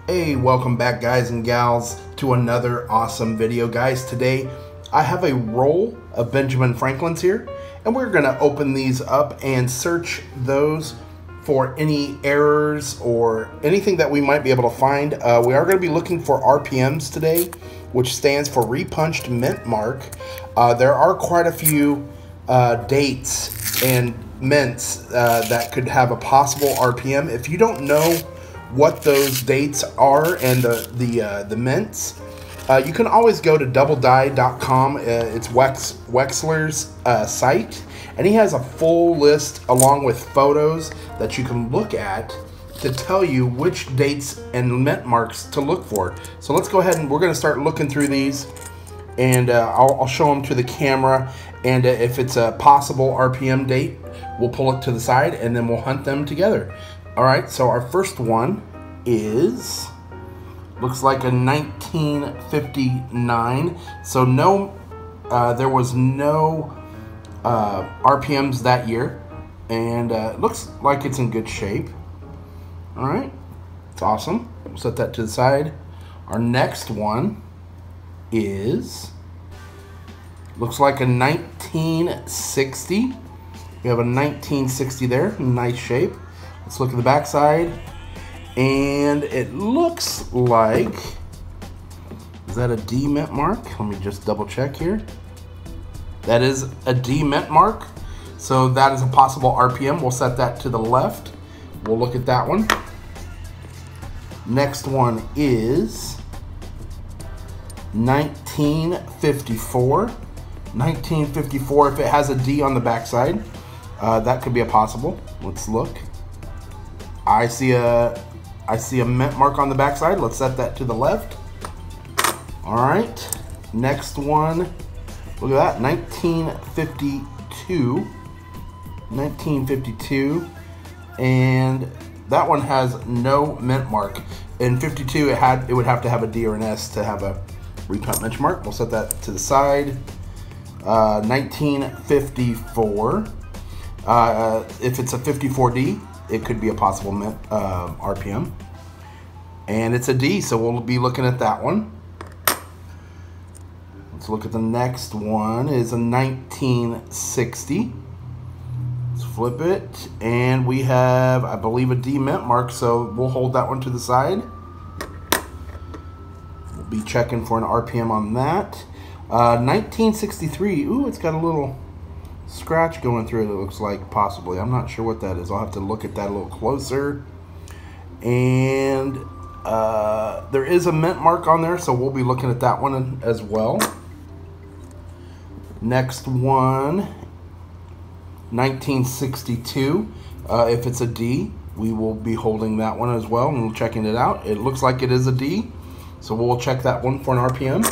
Hey, welcome back guys and gals to another awesome video. Guys, today I have a roll of Benjamin Franklin's here, and we're going to open these up and search those for any errors or anything that we might be able to find. We are going to be looking for R.P.M.s today, which stands for Repunched Mint Mark. There are quite a few dates and mints that could have a possible R.P.M. If you don't know what those dates are and the mints, you can always go to doubledie.com. It's Wexler's site, and he has a full list along with photos that you can look at to tell you which dates and mint marks to look for. So let's go ahead and we're going to start looking through these, and I'll show them to the camera, and if it's a possible RPM date, we'll pull it to the side and then we'll hunt them together. All right, so our first one looks like a 1959. So no, there was no RPMs that year, and it looks like it's in good shape. All right, it's awesome. We'll set that to the side. Our next one looks like a 1960. We have a 1960 there, nice shape. Let's look at the back side, and it looks like, is that a D mint mark? Let me just double check here. That is a D mint mark, so that is a possible RPM. We'll set that to the left. We'll look at that one. Next one is 1954. 1954, if it has a D on the back side, that could be a possible. Let's look. I see a mint mark on the backside. Let's set that to the left. All right, next one, look at that, 1952. 1952, and that one has no mint mark. In 52, it would have to have a D or an S to have a repunched mint mark. We'll set that to the side. 1954. If it's a 54D, it could be a possible mint RPM, and it's a D, so we'll be looking at that one. Let's look at the next one. Is a 1960. Let's flip it, and we have, I believe, a D mint mark, so we'll hold that one to the side. We'll be checking for an RPM on that. 1963. Ooh, it's got a little scratch going through it, it looks like, possibly. I'm not sure what that is. I'll have to look at that a little closer. And there is a mint mark on there, so we'll be looking at that one as well. Next one, 1962. If it's a D, we will be holding that one as well, and we're checking it out. It looks like it is a D, so we'll check that one for an RPM.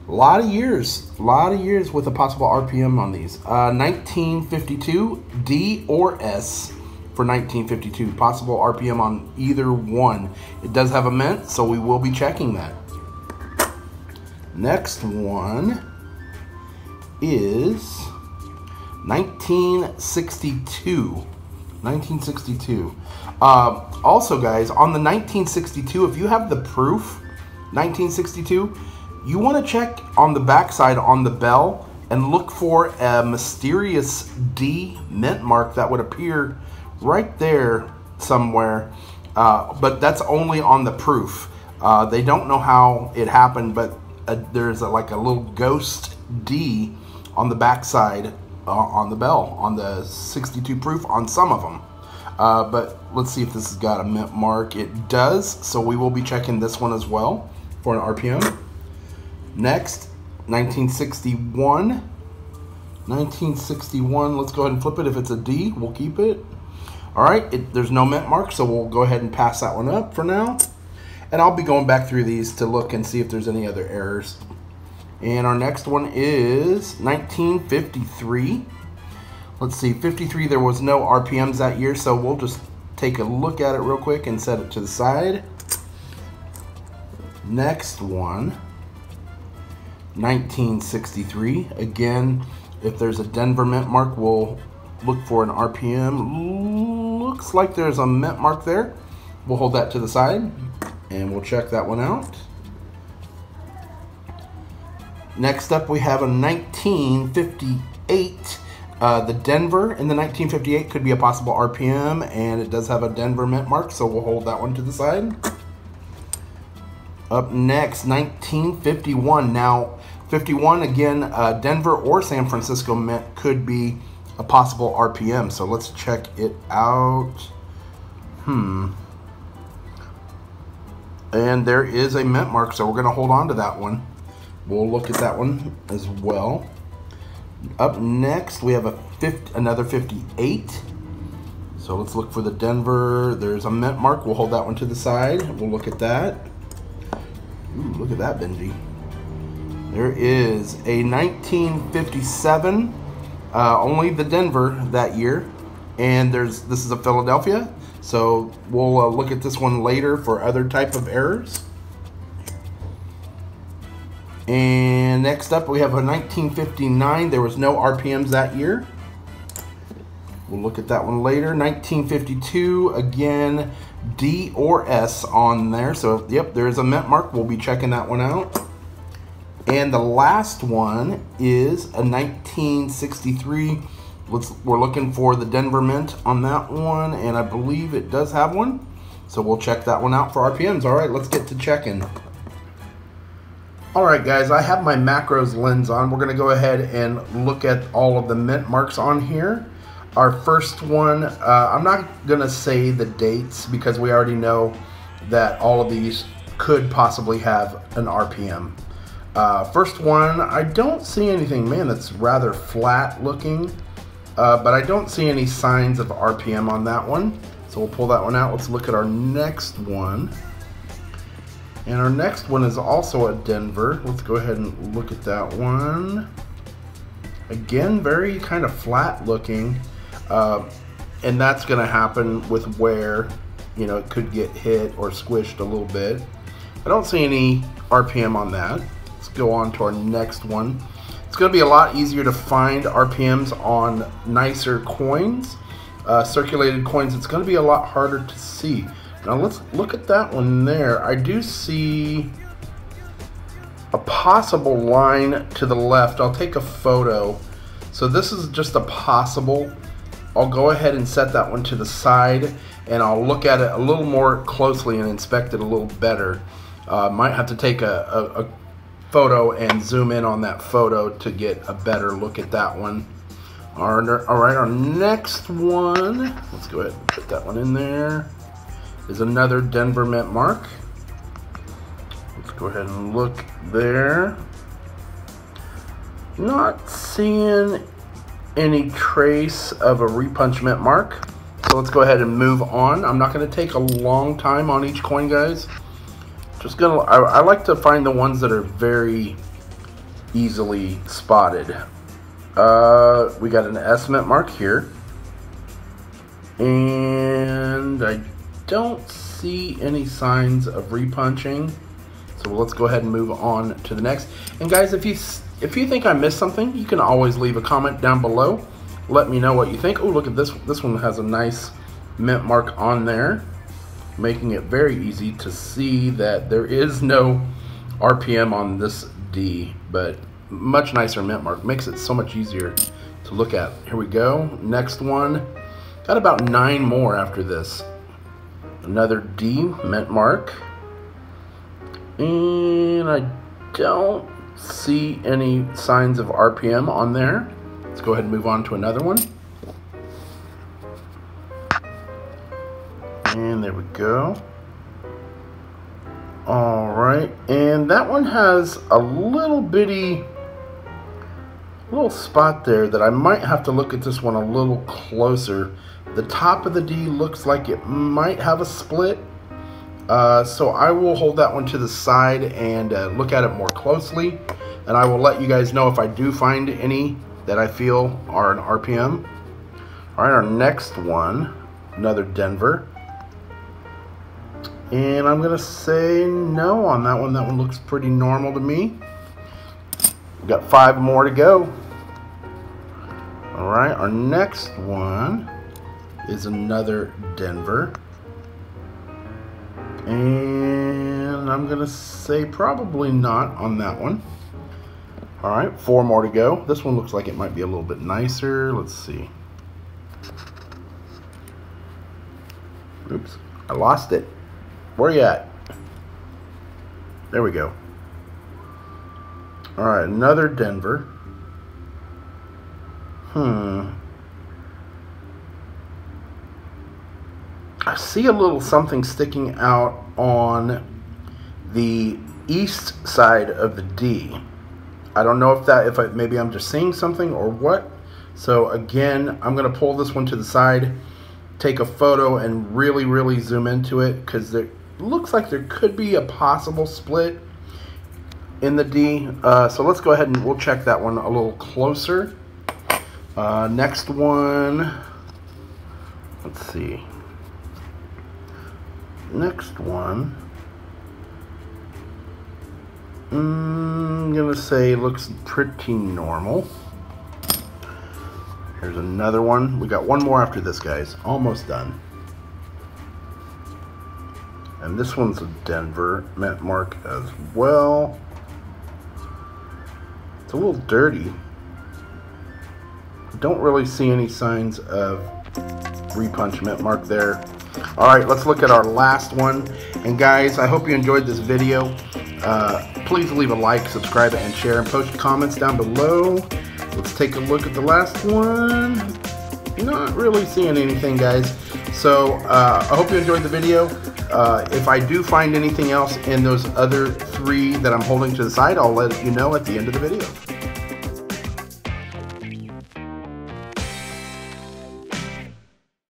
A lot of years with a possible RPM on these. 1952, D or S for 1952. Possible RPM on either one. It does have a mint, so we will be checking that. Next one is 1962. 1962. Also, guys, on the 1962, if you have the proof 1962, you want to check on the backside on the bell and look for a mysterious D mint mark that would appear right there somewhere, but that's only on the proof. They don't know how it happened, but there's like a little ghost D on the backside on the bell on the 62 proof on some of them. But let's see if this has got a mint mark. It does, so we will be checking this one as well for an RPM. Next, 1961. 1961, let's go ahead and flip it. If it's a D, we'll keep it. All right, there's no mint mark, so we'll go ahead and pass that one up for now. And I'll be going back through these to look and see if there's any other errors. And our next one is 1953. Let's see, 53, there was no RPMs that year, so we'll just take a look at it real quick and set it to the side. Next one, 1963. Again, if there's a Denver mint mark, we'll look for an RPM. Looks like there's a mint mark there. We'll hold that to the side. and we'll check that one out. Next up, we have a 1958. The Denver in the 1958 could be a possible RPM, and it does have a Denver mint mark, so we'll hold that one to the side. Up next, 1951. Now, 51, again, Denver or San Francisco mint could be a possible RPM, so let's check it out. And there is a mint mark, so we're going to hold on to that one. We'll look at that one as well. Up next, we have another 58. So let's look for the Denver. There's a mint mark. We'll hold that one to the side. We'll look at that. Ooh, look at that, Benji. There is a 1957. Only the Denver that year. And this is a Philadelphia. So we'll look at this one later for other type of errors. And next up, we have a 1959. There was no RPMs that year. We'll look at that one later. 1952, again, D or S on there. So, yep, there's a mint mark. We'll be checking that one out. And the last one is a 1963. We're looking for the Denver mint on that one, and I believe it does have one. So we'll check that one out for RPMs. All right, let's get to checking. Alright guys, I have my macros lens on. We're going to go ahead and look at all of the mint marks on here. Our first one, I'm not going to say the dates because we already know that all of these could possibly have an RPM. First one, I don't see anything, man, that's rather flat looking, but I don't see any signs of RPM on that one. So we'll pull that one out. Let's look at our next one. And our next one is also a Denver. Let's go ahead and look at that one. Again, very kind of flat looking. And that's going to happen with where, you know, it could get hit or squished a little bit. I don't see any RPM on that. Let's go on to our next one. It's going to be a lot easier to find RPMs on nicer coins, circulated coins. It's going to be a lot harder to see. Now let's look at that one there. I do see a possible line to the left. I'll take a photo. So this is just a possible. I'll go ahead and set that one to the side, and I'll look at it a little more closely and inspect it a little better. Might have to take a photo and zoom in on that photo to get a better look at that one. All right, our next one, let's go ahead and put that one in there, is another Denver mint mark. Let's go ahead and look there. Not seeing any trace of a repunch mint mark. So let's go ahead and move on. I'm not going to take a long time on each coin, guys. Just gonna, I like to find the ones that are very easily spotted. We got an S mint mark here. And I don't see any signs of repunching, so let's go ahead and move on to the next. And guys, if you think I missed something, you can always leave a comment down below. Let me know what you think. Oh, look at this. This one has a nice mint mark on there, making it very easy to see that there is no RPM on this D, but much nicer mint mark. Makes it so much easier to look at. Here we go. Next one. Got about 9 more after this. Another D mint mark, and I don't see any signs of RPM on there. Let's go ahead and move on to another one. And there we go. All right, and that one has a little bitty little spot there that I might have to look at this one a little closer. The top of the D looks like it might have a split, so I will hold that one to the side and look at it more closely, and I will let you guys know if I do find any that I feel are an RPM. All right, our next one, another Denver, and I'm gonna say no on that one. That one looks pretty normal to me. We've got 5 more to go. All right, our next one is another Denver, and And I'm gonna say probably not on that one. All right, 4 more to go. This one looks like it might be a little bit nicer. Let's see. Oops, I lost it. Where you at? There we go. All right, another Denver. I see a little something sticking out on the east side of the D. I don't know if maybe I'm just seeing something or what. So again, I'm gonna pull this one to the side, take a photo, and really zoom into it, because it looks like there could be a possible split in the D. So let's go ahead and we'll check that one a little closer. Next one, let's see. Next one, I'm gonna say looks pretty normal. Here's another one. We got one more after this, guys. Almost done. And this one's a Denver mint mark as well. It's a little dirty. Don't really see any signs of repunch mint mark there. All right, let's look at our last one. And guys, I hope you enjoyed this video. Please leave a like, subscribe, and share, and post comments down below. Let's take a look at the last one. Not really seeing anything, guys. So I hope you enjoyed the video. If I do find anything else in those other 3 that I'm holding to the side, I'll let you know at the end of the video.